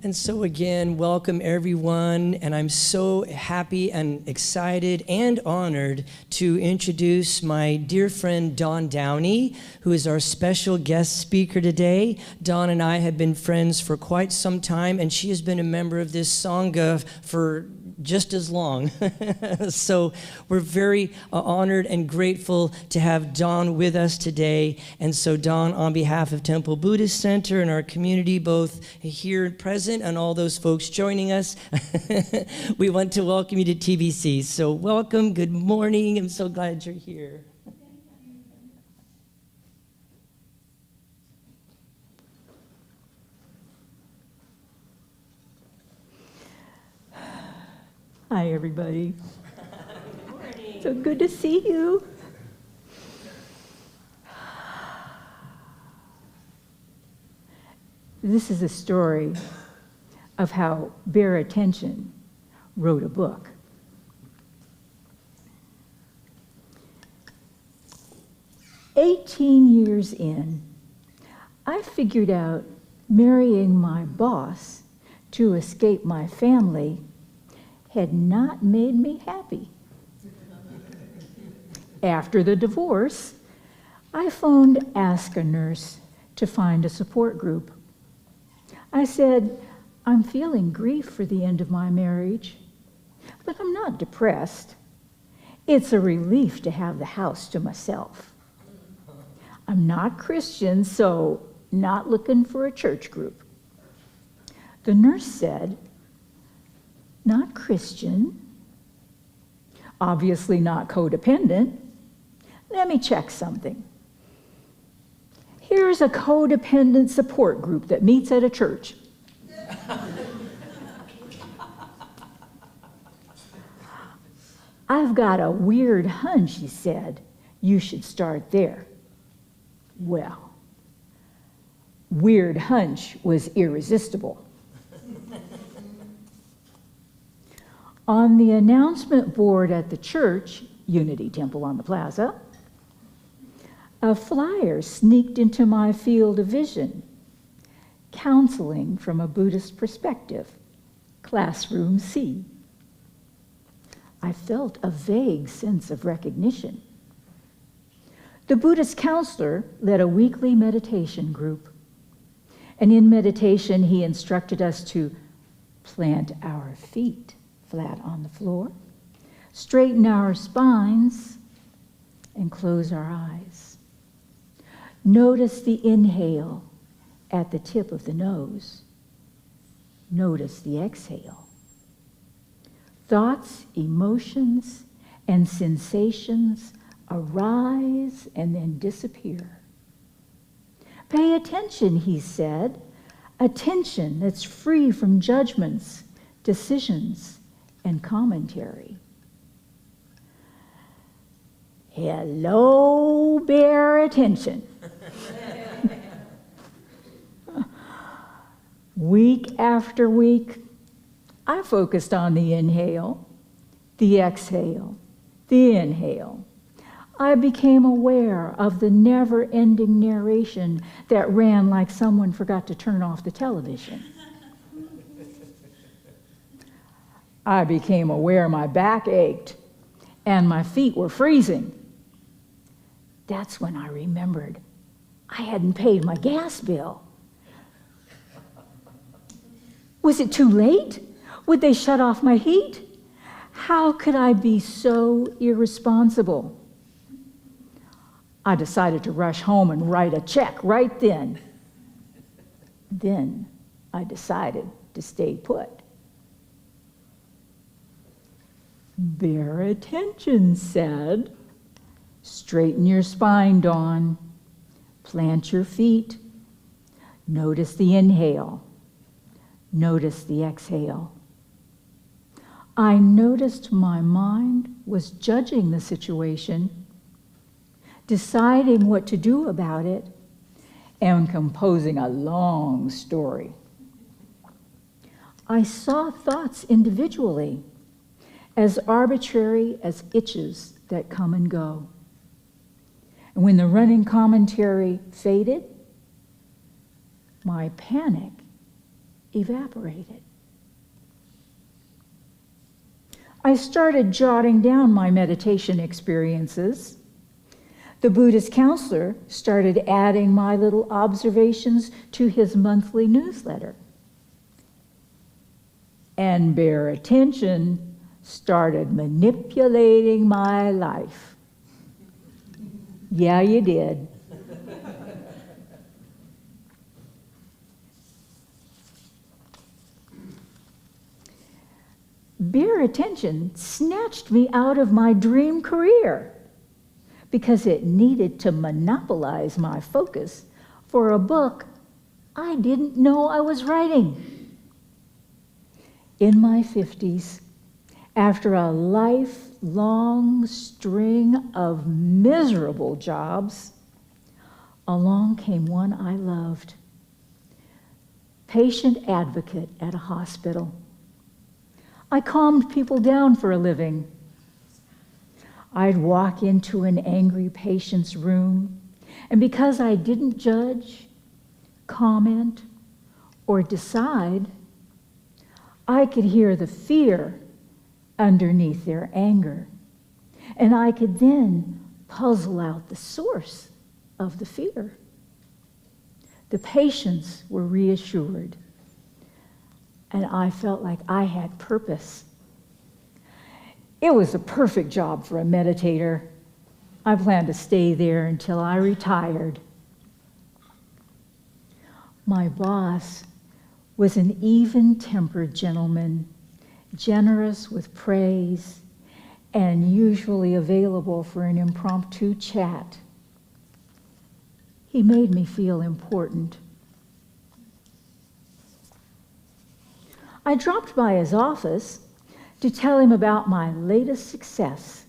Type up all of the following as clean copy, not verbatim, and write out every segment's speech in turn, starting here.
And so again, welcome everyone, and I'm so happy and excited and honored to introduce my dear friend Dawn Downey, who is our special guest speaker today. Dawn and I have been friends for quite some time, and she has been a member of this Sangha for just as long. So we're very honored and grateful to have Dawn with us today. And so Dawn, on behalf of Temple Buddhist Center and our community, both here present and all those folks joining us, we want to welcome you to TBC. So welcome, good morning. I'm so glad you're here. Hi, everybody. Good morning. So good to see you. This is a story of how Bear Attention wrote a book. "18 years in, I figured out marrying my boss to escape my family had not made me happy. After the divorce, I phoned Ask a Nurse to find a support group. I said, I'm feeling grief for the end of my marriage, but I'm not depressed. It's a relief to have the house to myself. I'm not Christian, so not looking for a church group. The nurse said, not Christian, obviously not codependent. Let me check something. Here's a codependent support group that meets at a church. I've got a weird hunch, he said. You should start there. Well, weird hunch was irresistible. On the announcement board at the church, Unity Temple on the Plaza, a flyer sneaked into my field of vision. Counseling from a Buddhist perspective, Classroom C. I felt a vague sense of recognition. The Buddhist counselor led a weekly meditation group. And in meditation, he instructed us to plant our feet flat on the floor, straighten our spines, and close our eyes. Notice the inhale at the tip of the nose. Notice the exhale. Thoughts, emotions, and sensations arise and then disappear. Pay attention, he said, attention that's free from judgments, decisions, and commentary. Hello, Bear Attention. Week after week, I focused on the inhale, the exhale, the inhale. I became aware of the never-ending narration that ran like someone forgot to turn off the television. I became aware my back ached and my feet were freezing. That's when I remembered I hadn't paid my gas bill. Was it too late? Would they shut off my heat? How could I be so irresponsible? I decided to rush home and write a check right then. Then I decided to stay put. Bear Attention said, straighten your spine, Dawn. Plant your feet. Notice the inhale. Notice the exhale. I noticed my mind was judging the situation, deciding what to do about it, and composing a long story. I saw thoughts individually, as arbitrary as itches that come and go. And when the running commentary faded, my panic evaporated. I started jotting down my meditation experiences. The Buddhist counselor started adding my little observations to his monthly newsletter. And Bare Attention started manipulating my life. Yeah, you did. Bare Attention snatched me out of my dream career because it needed to monopolize my focus for a book I didn't know I was writing. In my 50s, after a lifelong string of miserable jobs, along came one I loved. Patient advocate at a hospital. I calmed people down for a living. I'd walk into an angry patient's room, and because I didn't judge, comment, or decide, I could hear the fear underneath their anger, and I could then puzzle out the source of the fear. The patients were reassured, and I felt like I had purpose. It was a perfect job for a meditator. I planned to stay there until I retired. My boss was an even-tempered gentleman, generous with praise, and usually available for an impromptu chat. He made me feel important. I dropped by his office to tell him about my latest success.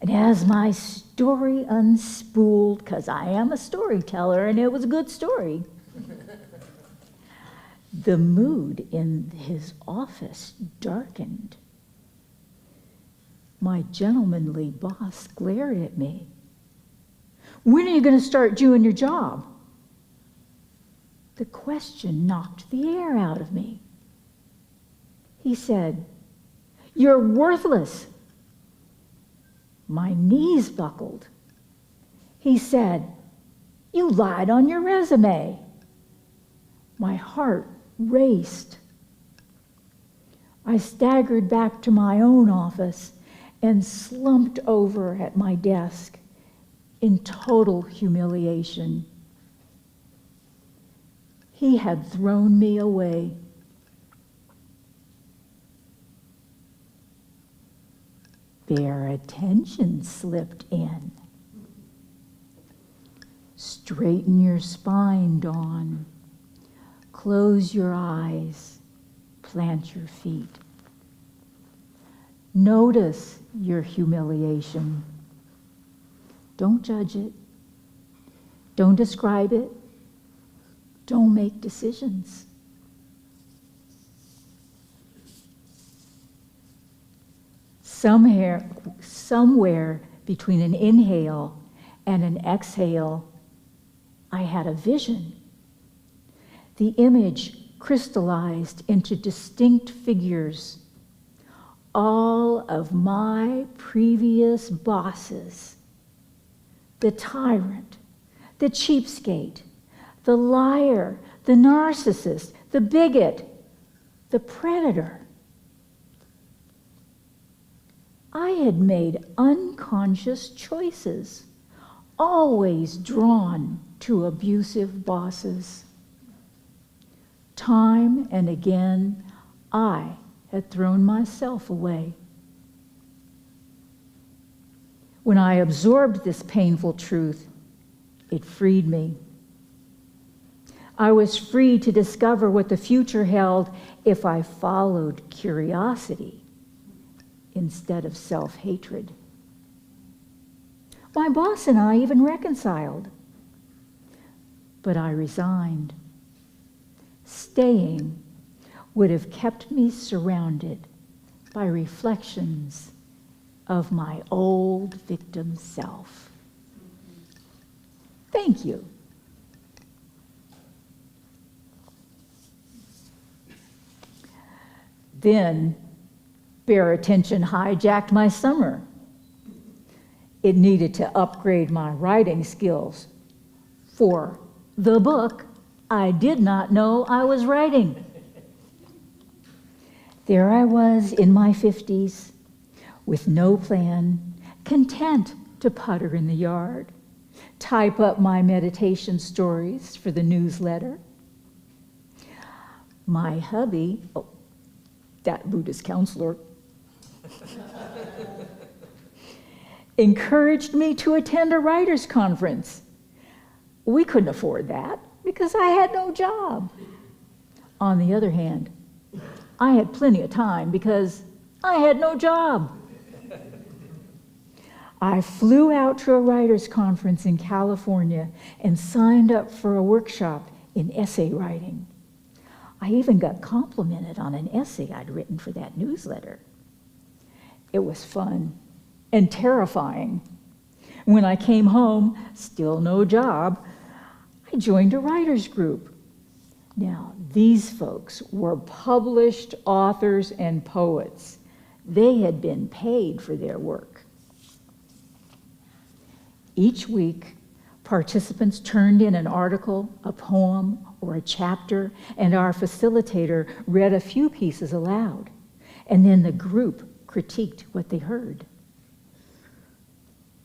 And as my story unspooled, because I am a storyteller and it was a good story, the mood in his office darkened. My gentlemanly boss glared at me. When are you going to start doing your job? The question knocked the air out of me. He said, "You're worthless." My knees buckled. He said, "You lied on your resume." My heart raced. I staggered back to my own office and slumped over at my desk in total humiliation. He had thrown me away. Bare Attention slipped in. Straighten your spine, Dawn. Close your eyes. Plant your feet. Notice your humiliation. Don't judge it. Don't describe it. Don't make decisions. Somewhere between an inhale and an exhale, I had a vision. The image crystallized into distinct figures. All of my previous bosses, the tyrant, the cheapskate, the liar, the narcissist, the bigot, the predator. I had made unconscious choices, always drawn to abusive bosses. Time and again, I had thrown myself away. When I absorbed this painful truth, it freed me. I was free to discover what the future held if I followed curiosity instead of self-hatred. My boss and I even reconciled, but I resigned. Staying would have kept me surrounded by reflections of my old victim self. Thank you. Then, bare attention hijacked my summer. It needed to upgrade my writing skills for the book I did not know I was writing. There I was in my 50s, with no plan, content to putter in the yard, type up my meditation stories for the newsletter. My hubby, that Buddhist counselor, encouraged me to attend a writers' conference. We couldn't afford that because I had no job. On the other hand, I had plenty of time because I had no job. I flew out to a writers' conference in California and signed up for a workshop in essay writing. I even got complimented on an essay I'd written for that newsletter. It was fun and terrifying. When I came home, still no job, I joined a writers group. Now, these folks were published authors and poets. They had been paid for their work. Each week, participants turned in an article, a poem, or a chapter, and our facilitator read a few pieces aloud, and then the group critiqued what they heard.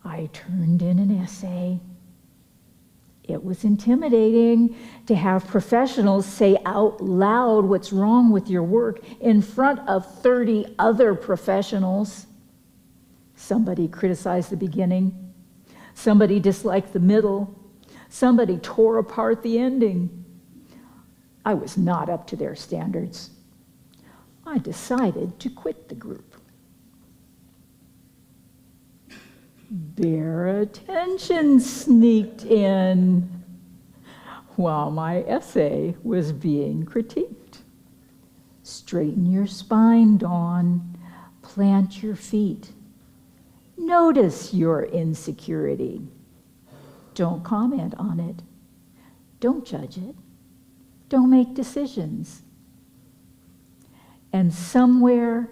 I turned in an essay. It was intimidating to have professionals say out loud what's wrong with your work in front of 30 other professionals. Somebody criticized the beginning. Somebody disliked the middle. Somebody tore apart the ending. I was not up to their standards. I decided to quit the group. Bare attention sneaked in while my essay was being critiqued. Straighten your spine, Dawn. Plant your feet. Notice your insecurity. Don't comment on it. Don't judge it. Don't make decisions. And somewhere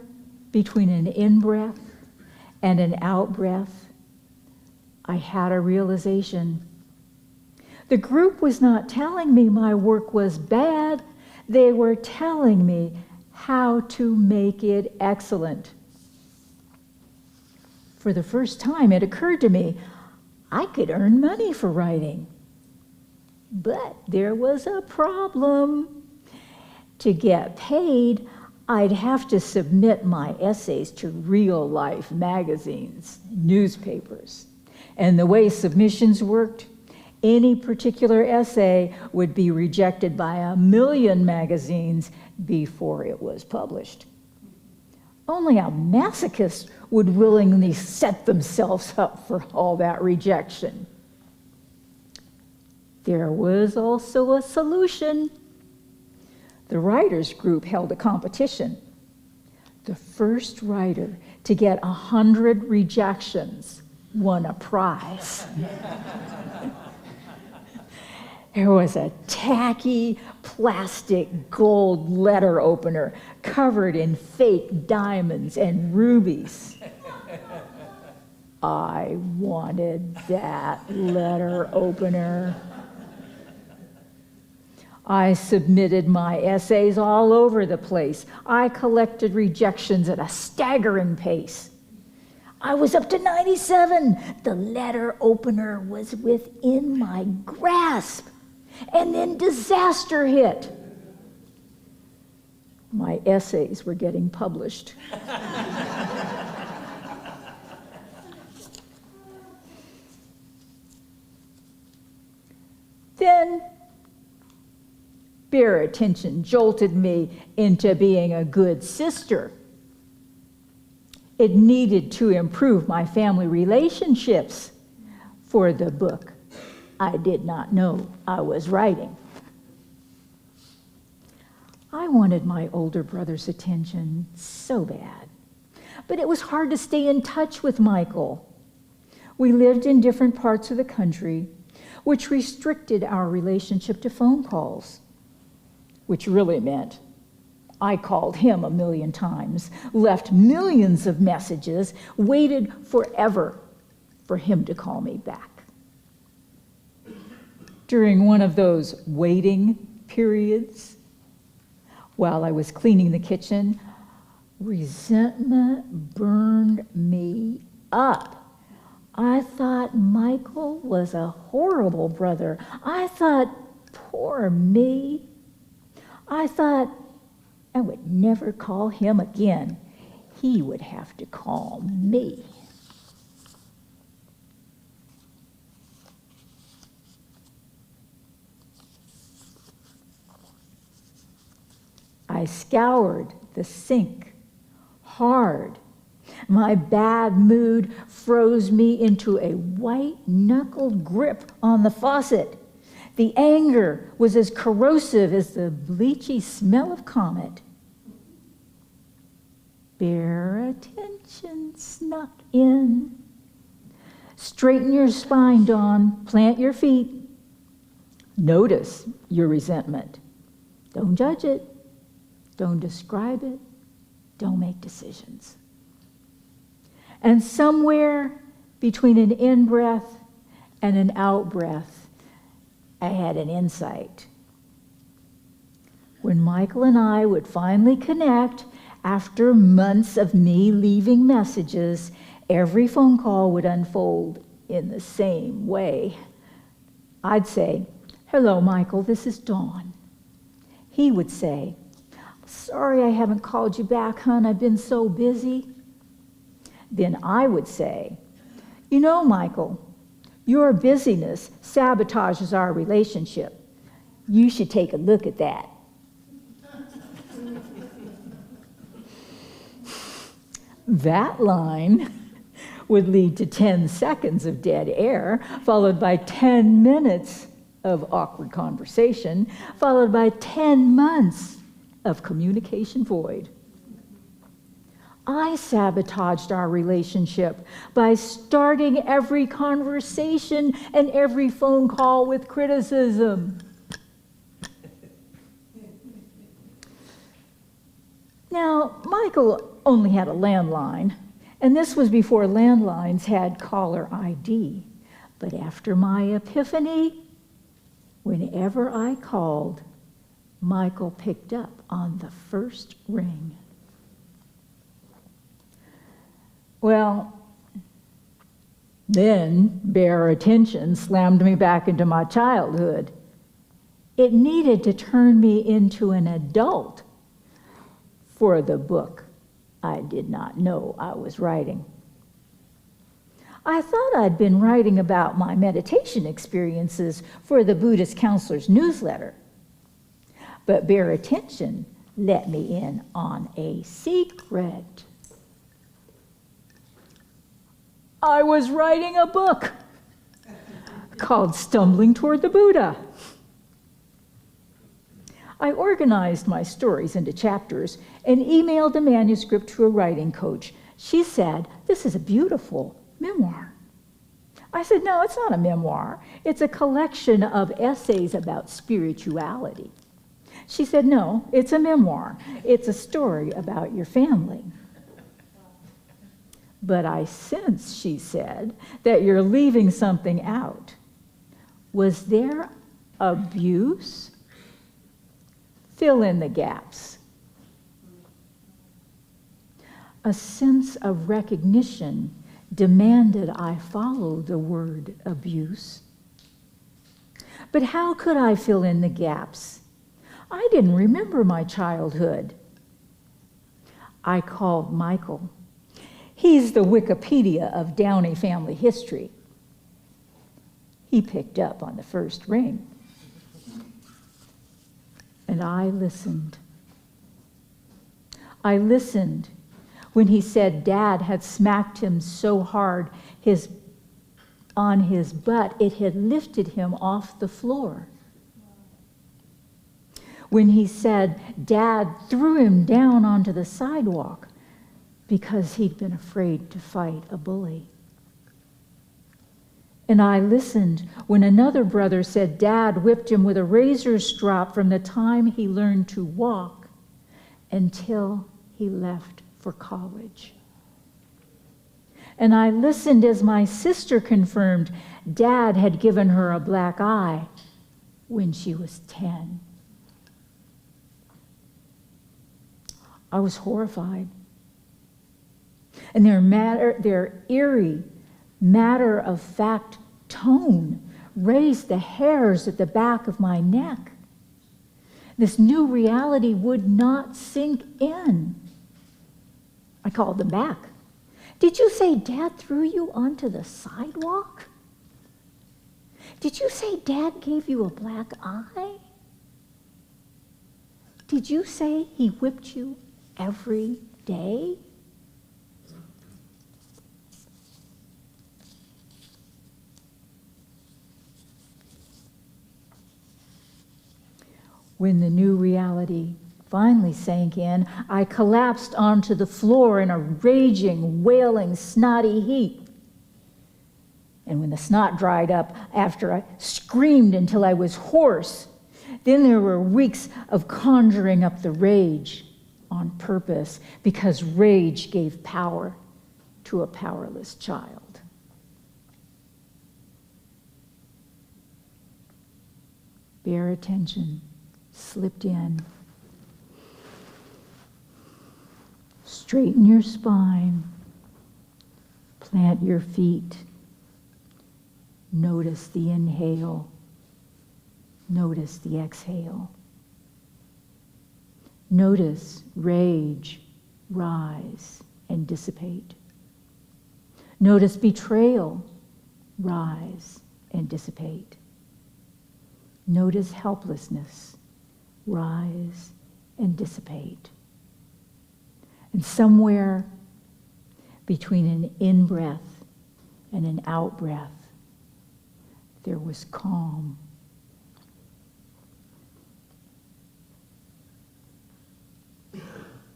between an in-breath and an out-breath, I had a realization. The group was not telling me my work was bad. They were telling me how to make it excellent. For the first time, it occurred to me I could earn money for writing. But there was a problem. To get paid, I'd have to submit my essays to real-life magazines, newspapers. And the way submissions worked, any particular essay would be rejected by 1 million magazines before it was published. Only a masochist would willingly set themselves up for all that rejection. There was also a solution. The writers group held a competition. The first writer to get 100 rejections won a prize. There was a tacky plastic gold letter opener covered in fake diamonds and rubies. I wanted that letter opener. I submitted my essays all over the place. I collected rejections at a staggering pace. I was up to 97. The letter opener was within my grasp. And then disaster hit. My essays were getting published. Then bare attention jolted me into being a good sister. It needed to improve my family relationships for the book I did not know I was writing. I wanted my older brother's attention so bad, but it was hard to stay in touch with Michael. We lived in different parts of the country, which restricted our relationship to phone calls, which really meant I called him 1,000,000 times, left millions of messages, waited forever for him to call me back. During one of those waiting periods, while I was cleaning the kitchen, resentment burned me up. I thought Michael was a horrible brother. I thought, poor me. I thought I would never call him again. He would have to call me. I scoured the sink hard. My bad mood froze me into a white-knuckled grip on the faucet. The anger was as corrosive as the bleachy smell of comet. Bear attention snuck in. Straighten your spine, Dawn. Plant your feet. Notice your resentment. Don't judge it. Don't describe it. Don't make decisions. And somewhere between an in-breath and an out-breath, I had an insight. When Michael and I would finally connect, after months of me leaving messages, every phone call would unfold in the same way. I'd say, "Hello, Michael, this is Dawn." He would say, "Sorry I haven't called you back, hon. I've been so busy." Then I would say, "You know, Michael, your busyness sabotages our relationship. You should take a look at that." That line would lead to 10 seconds of dead air, followed by 10 minutes of awkward conversation, followed by 10 months of communication void. I sabotaged our relationship by starting every conversation and every phone call with criticism. Now, Michael only had a landline, and this was before landlines had caller ID. But after my epiphany, whenever I called, Michael picked up on the first ring. Well, then bare attention slammed me back into my childhood. It needed to turn me into an adult for the book I did not know I was writing. I thought I'd been writing about my meditation experiences for the Buddhist Counselor's newsletter, but bare attention let me in on a secret. I was writing a book called Stumbling Toward the Buddha. I organized my stories into chapters and emailed the manuscript to a writing coach. She said, "This is a beautiful memoir." I said, "No, it's not a memoir. It's a collection of essays about spirituality." She said, "No, it's a memoir. It's a story about your family." "But I sense," she said, "that you're leaving something out. Was there abuse? Fill in the gaps." A sense of recognition demanded I follow the word abuse. But how could I fill in the gaps? I didn't remember my childhood. I called Michael. He's the Wikipedia of Downey family history. He picked up on the first ring. And I listened. I listened when he said Dad had smacked him so hard on his butt it had lifted him off the floor. When he said Dad threw him down onto the sidewalk because he'd been afraid to fight a bully. And I listened when another brother said Dad whipped him with a razor strop from the time he learned to walk until he left for college. And I listened as my sister confirmed Dad had given her a black eye when she was 10. I was horrified. And their eerie, matter-of-fact tone raised the hairs at the back of my neck. This new reality would not sink in. I called them back. Did you say Dad threw you onto the sidewalk? Did you say Dad gave you a black eye? Did you say he whipped you every day? When the new reality finally sank in, I collapsed onto the floor in a raging, wailing, snotty heap. And when the snot dried up, after I screamed until I was hoarse, then there were weeks of conjuring up the rage on purpose, because rage gave power to a powerless child. Bear attention slipped in. Straighten your spine. Plant your feet. Notice the inhale. Notice the exhale. Notice rage rise and dissipate. Notice betrayal rise and dissipate. Notice helplessness rise and dissipate. And somewhere between an in-breath and an out-breath, there was calm.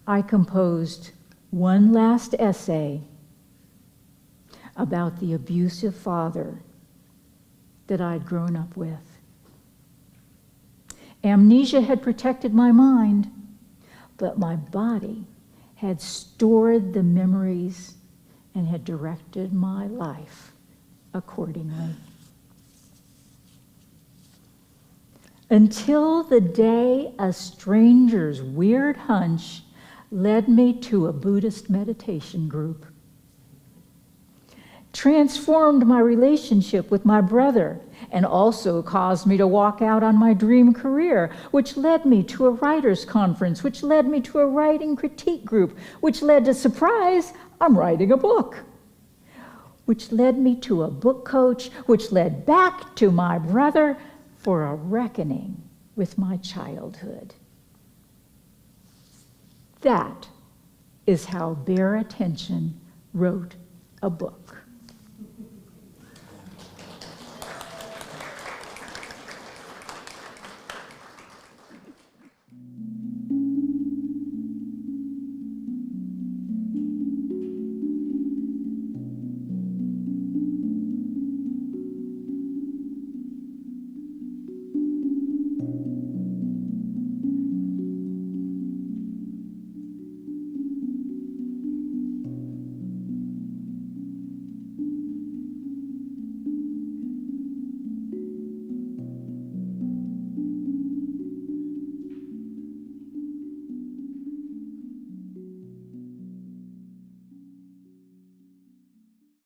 I composed one last essay about the abusive father that I'd grown up with. Amnesia had protected my mind, but my body had stored the memories and had directed my life accordingly. Until the day a stranger's weird hunch led me to a Buddhist meditation group, transformed my relationship with my brother, and also caused me to walk out on my dream career, which led me to a writers' conference, which led me to a writing critique group, which led to, surprise, I'm writing a book, which led me to a book coach, which led back to my brother for a reckoning with my childhood. That is how Bear Attention wrote a book.